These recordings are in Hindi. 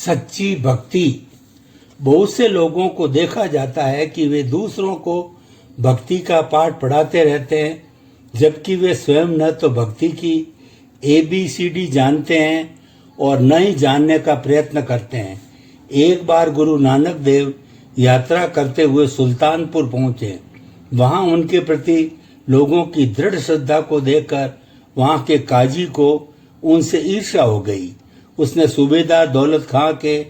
सच्ची भक्ति। बहुत से लोगों को देखा जाता है कि वे दूसरों को भक्ति का पाठ पढ़ाते रहते हैं, जबकि वे स्वयं न तो भक्ति की ABCD जानते हैं और न ही जानने का प्रयत्न करते हैं। एक बार गुरु नानक देव यात्रा करते हुए सुल्तानपुर पहुंचे। वहां उनके प्रति लोगों की दृढ़ श्रद्धा को देखकर वहां के काजी को उनसे ईर्ष्या हो गई। उसने सूबेदार दौलत खां के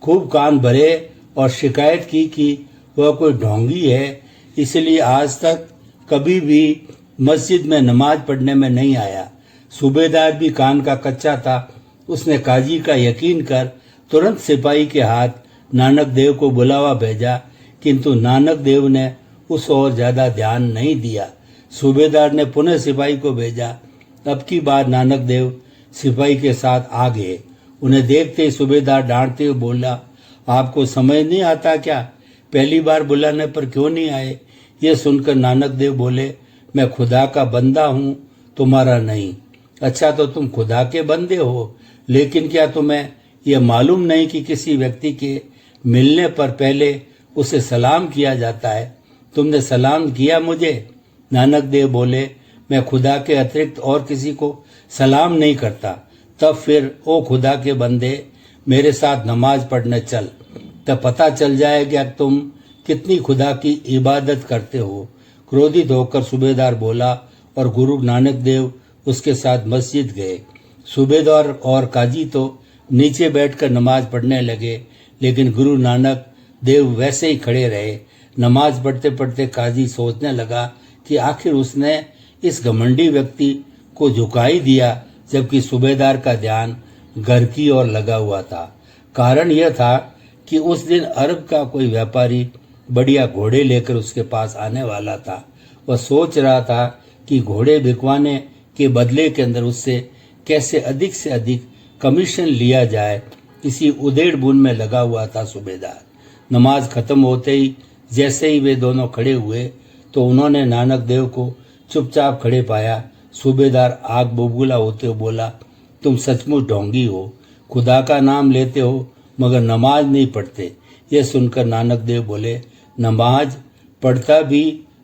खूब कान भरे और शिकायत की कि वह कोई ढोंगी है, इसलिए आज तक कभी भी मस्जिद में नमाज पढ़ने में नहीं आया। सूबेदार भी कान का कच्चा था। उसने काजी का यकीन कर तुरंत सिपाही के हाथ नानक देव को बुलावा भेजा, किंतु नानक देव ने उस ओर ज्यादा ध्यान नहीं दिया। सूबेदार ने पुनः सिपाही को भेजा। अब की बार नानक देव सिपाही के साथ आ गए। उन्हें देखते ही सूबेदार डांटते हुए बोला, आपको समझ नहीं आता क्या? पहली बार बुलाने पर क्यों नहीं आए? ये सुनकर नानक देव बोले, मैं खुदा का बंदा हूँ, तुम्हारा नहीं। अच्छा, तो तुम खुदा के बंदे हो, लेकिन क्या तुम्हें यह मालूम नहीं कि किसी व्यक्ति के मिलने पर पहले उसे सलाम किया जाता है? तुमने सलाम किया मुझे? नानक देव बोले, मैं खुदा के अतिरिक्त और किसी को सलाम नहीं करता। तब फिर ओ खुदा के बंदे, मेरे साथ नमाज पढ़ने चल, तब पता चल जाएगा तुम कितनी खुदा की इबादत करते हो। क्रोधित होकर सूबेदार बोला और गुरु नानक देव उसके साथ मस्जिद गए। सूबेदार और काजी तो नीचे बैठकर नमाज पढ़ने लगे, लेकिन गुरु नानक देव वैसे ही खड़े रहे। नमाज पढ़ते पढ़ते काजी सोचने लगा कि आखिर उसने इस घमंडी व्यक्ति को झुका ही दिया, जबकि सूबेदार का ध्यान घर की ओर लगा हुआ था। कारण यह था कि उस दिन अरब का कोई व्यापारी बढ़िया घोड़े लेकर उसके पास आने वाला था। वह सोच रहा था कि घोड़े बिकवाने के बदले के अंदर उससे कैसे अधिक से अधिक कमीशन लिया जाए। इसी उधेड़ बुन में लगा हुआ था सूबेदार। नमाज खत्म होते ही जैसे ही वे दोनों खड़े हुए तो उन्होंने नानक देव को चुपचाप खड़े पाया। सूबेदार आग बबूला होते हुए बोला, तुम सचमुच ढोंगी हो, खुदा का नाम लेते हो मगर नमाज नहीं पढ़ते। यह सुनकर नानक देव बोले, नमाज पढ़ता भी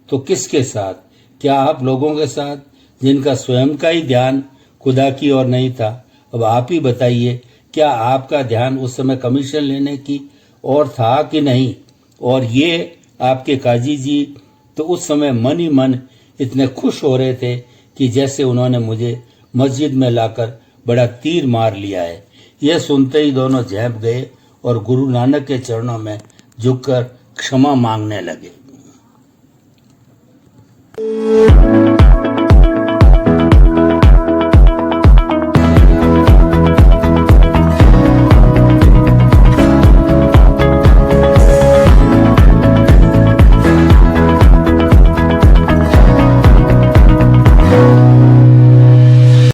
तो किसके साथ? क्या आप लोगों के साथ जिनका स्वयं का ही ध्यान खुदा की ओर नहीं था? अब आप ही बताइए, क्या आपका ध्यान उस समय कमीशन लेने की ओर था कि नहीं? और ये आपके काजी जी तो उस समय मन ही मन इतने खुश हो रहे थे कि जैसे उन्होंने मुझे मस्जिद में लाकर बड़ा तीर मार लिया है। यह सुनते ही दोनों झेप गए और गुरु नानक के चरणों में झुककर क्षमा मांगने लगे।